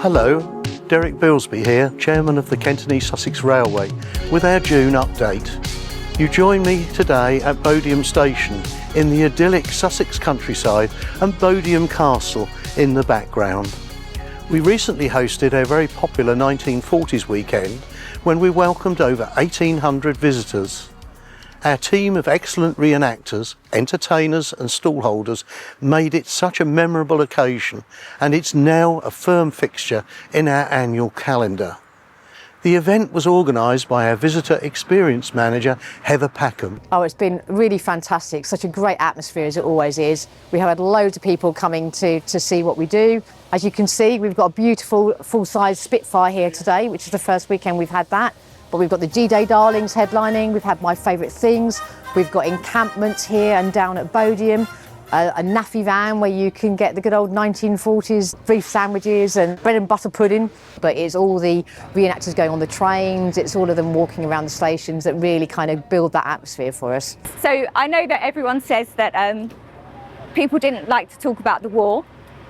Hello, Derrick Bilsby here, Chairman of the K&E Sussex Railway, with our June update. You join me today at Bodiam Station in the idyllic Sussex countryside and Bodiam Castle in the background. We recently hosted a very popular 1940s weekend when we welcomed over 1,800 visitors. Our team of excellent reenactors, entertainers and stallholders made it such a memorable occasion, and it's now a firm fixture in our annual calendar. The event was organised by our Visitor Experience Manager, Heather Packham. Oh, it's been really fantastic. Such a great atmosphere, as it always is. We have had loads of people coming to see what we do. As you can see, we've got a beautiful full-size Spitfire here today, which is the first weekend we've had that. But we've got the G-Day Darlings headlining, we've had My Favourite Things, we've got encampments here and down at Bodiam, a naffy van where you can get the good old 1940s beef sandwiches and bread and butter pudding. But it's all the reenactors going on the trains, it's all of them walking around the stations that really kind of build that atmosphere for us. So I know that everyone says that people didn't like to talk about the war,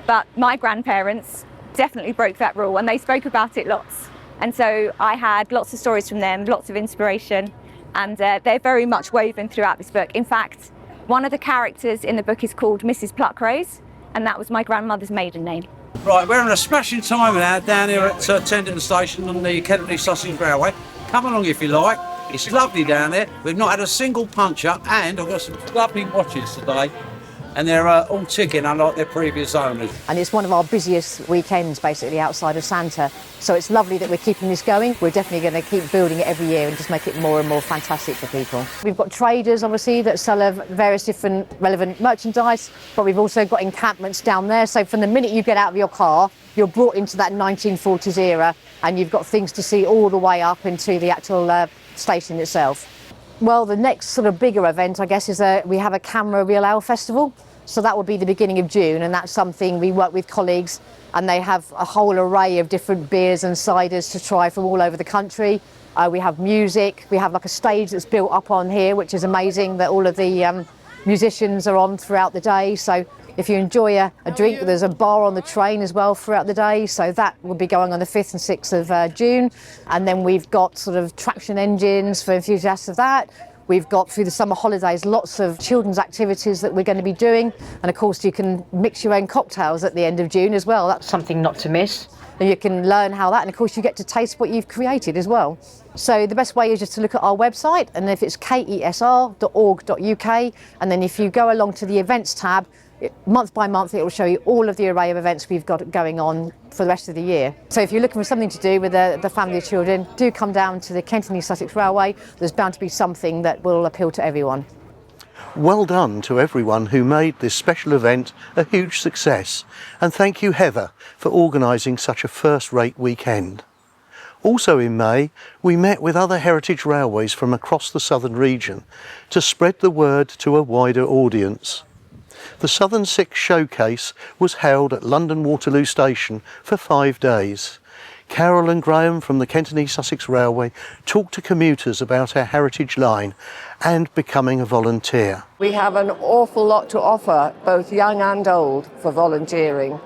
but my grandparents definitely broke that rule and they spoke about it lots. And so I had lots of stories from them, lots of inspiration, and they're very much woven throughout this book. In fact, one of the characters in the book is called Mrs. Pluckrose, and that was my grandmother's maiden name. Right, we're having a smashing time now down here at Tenderton Station on the K&E Sussex Railway. Come along if you like. It's lovely down there. We've not had a single puncher, and I've got some lovely watches today. And they're all ticking unlike their previous owners. And it's one of our busiest weekends basically outside of Santa. So it's lovely that we're keeping this going. We're definitely going to keep building it every year and just make it more and more fantastic for people. We've got traders obviously that sell various different relevant merchandise, but we've also got encampments down there. So from the minute you get out of your car, you're brought into that 1940s era and you've got things to see all the way up into the actual station itself. Well, the next sort of bigger event, I guess, is we have a Camera Real Ale Festival. So that will be the beginning of June, and that's something we work with colleagues, and they have a whole array of different beers and ciders to try from all over the country. We have music, we have like a stage that's built up on here, which is amazing, that all of the musicians are on throughout the day. So if you enjoy a drink, there's a bar on the train as well throughout the day. So that will be going on the 5th and 6th of June. And then we've got sort of traction engines for enthusiasts of that. We've got through the summer holidays lots of children's activities that we're going to be doing. And of course you can mix your own cocktails at the end of June as well. That's something not to miss. And you can learn how that, and of course you get to taste what you've created as well. So the best way is just to look at our website, and if it's kesr.org.uk, and then if you go along to the events tab, month by month it will show you all of the array of events we've got going on for the rest of the year. So if you're looking for something to do with the family of children, do come down to the K&E Sussex Railway. There's bound to be something that will appeal to everyone. Well done to everyone who made this special event a huge success, and thank you, Heather, for organising such a first-rate weekend. Also in May, we met with other heritage railways from across the southern region to spread the word to a wider audience. The Southern Six Showcase was held at London Waterloo Station for 5 days. Carol and Graham from the K&E Sussex Railway talked to commuters about our heritage line and becoming a volunteer. We have an awful lot to offer, both young and old, for volunteering.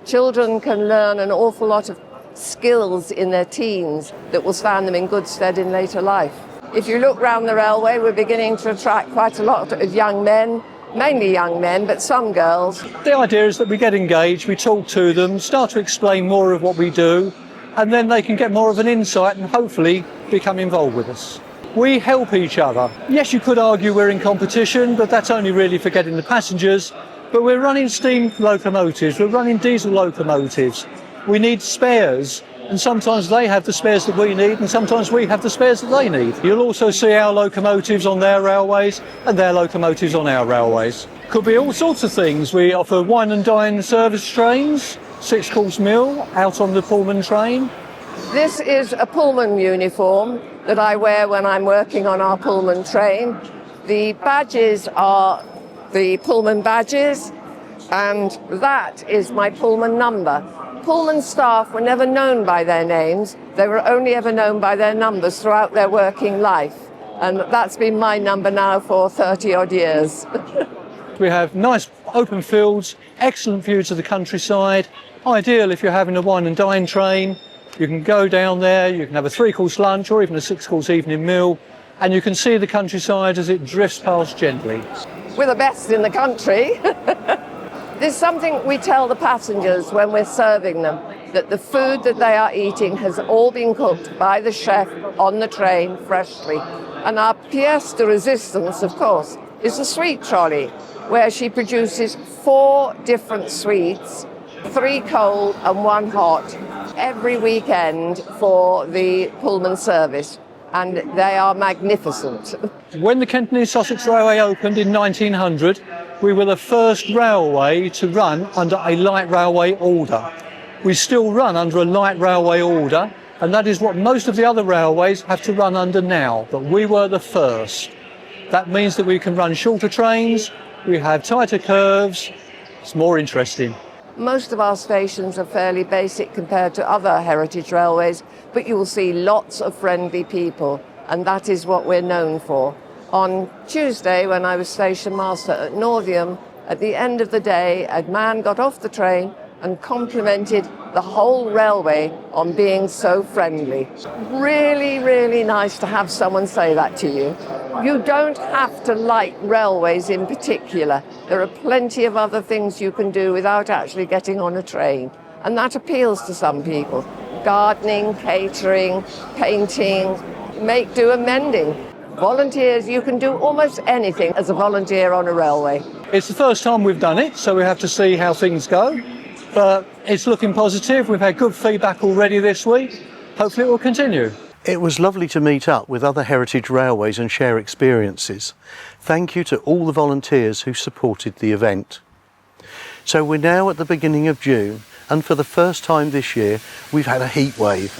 Children can learn an awful lot of skills in their teens that will stand them in good stead in later life. If you look round the railway, we're beginning to attract quite a lot of young men, mainly young men, but some girls. The idea is that we get engaged, we talk to them, start to explain more of what we do, and then they can get more of an insight and hopefully become involved with us. We help each other. Yes, you could argue we're in competition, but that's only really for getting the passengers. But we're running steam locomotives, we're running diesel locomotives. We need spares, and sometimes they have the spares that we need, and sometimes we have the spares that they need. You'll also see our locomotives on their railways and their locomotives on our railways. Could be all sorts of things. We offer wine and dine service trains, 6-course meal out on the Pullman train. This is a Pullman uniform that I wear when I'm working on our Pullman train. The badges are the Pullman badges, and that is my Pullman number. Pullman staff were never known by their names, they were only ever known by their numbers throughout their working life. And that's been my number now for 30 odd years. We have nice open fields, excellent views of the countryside, ideal if you're having a wine and dine train. You can go down there, you can have a 3-course lunch or even a 6-course evening meal, and you can see the countryside as it drifts past gently. We're the best in the country. There's something we tell the passengers when we're serving them, that the food that they are eating has all been cooked by the chef on the train freshly. And our pièce de résistance, of course, is the sweet trolley, where she produces 4 different sweets, 3 cold and 1 hot, every weekend for the Pullman service. And they are magnificent. When the K&ESR Railway opened in 1900, we were the first railway to run under a light railway order. We still run under a light railway order, and that is what most of the other railways have to run under now, but we were the first. That means that we can run shorter trains, we have tighter curves, it's more interesting. Most of our stations are fairly basic compared to other heritage railways, but you will see lots of friendly people, and that is what we're known for. On Tuesday, when I was station master at Northiam, at the end of the day, a man got off the train and complimented the whole railway on being so friendly. Really, really nice to have someone say that to you. You don't have to like railways in particular. There are plenty of other things you can do without actually getting on a train, and that appeals to some people. Gardening, catering, painting, make do and mending. Volunteers, you can do almost anything as a volunteer on a railway. It's the first time we've done it, so we have to see how things go. But it's looking positive. We've had good feedback already this week. Hopefully it will continue. It was lovely to meet up with other heritage railways and share experiences. Thank you to all the volunteers who supported the event. So we're now at the beginning of June, and for the first time this year, we've had a heat wave.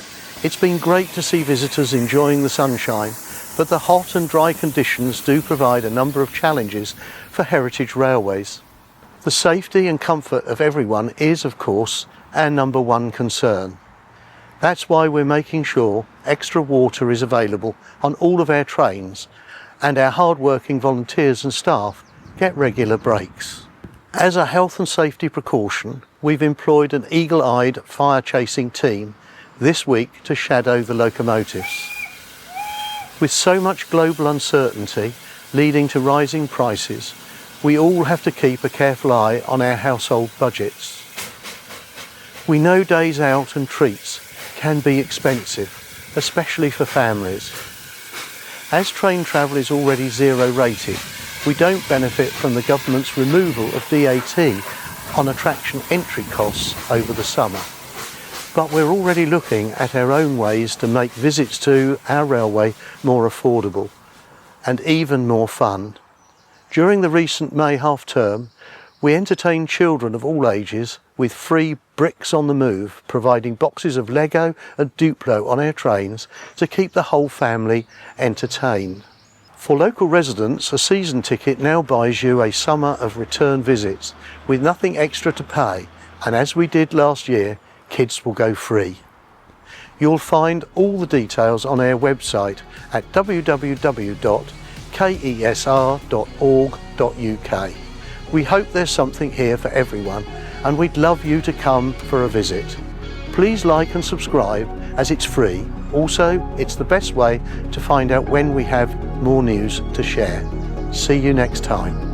It's been great to see visitors enjoying the sunshine, but the hot and dry conditions do provide a number of challenges for heritage railways. The safety and comfort of everyone is, of course, our number one concern. That's why we're making sure extra water is available on all of our trains, and our hard-working volunteers and staff get regular breaks. As a health and safety precaution, we've employed an eagle-eyed fire-chasing team this week to shadow the locomotives. With so much global uncertainty leading to rising prices, we all have to keep a careful eye on our household budgets. We know days out and treats can be expensive, especially for families. As train travel is already zero rated, we don't benefit from the government's removal of VAT on attraction entry costs over the summer. But we're already looking at our own ways to make visits to our railway more affordable and even more fun. During the recent May half-term, we entertained children of all ages with free Bricks on the Move, providing boxes of Lego and Duplo on our trains to keep the whole family entertained. For local residents, a season ticket now buys you a summer of return visits with nothing extra to pay, and as we did last year, kids will go free. You'll find all the details on our website at www.KESR.org.uk. We hope there's something here for everyone, and we'd love you to come for a visit. Please like and subscribe, as it's free. Also, it's the best way to find out when we have more news to share. See you next time.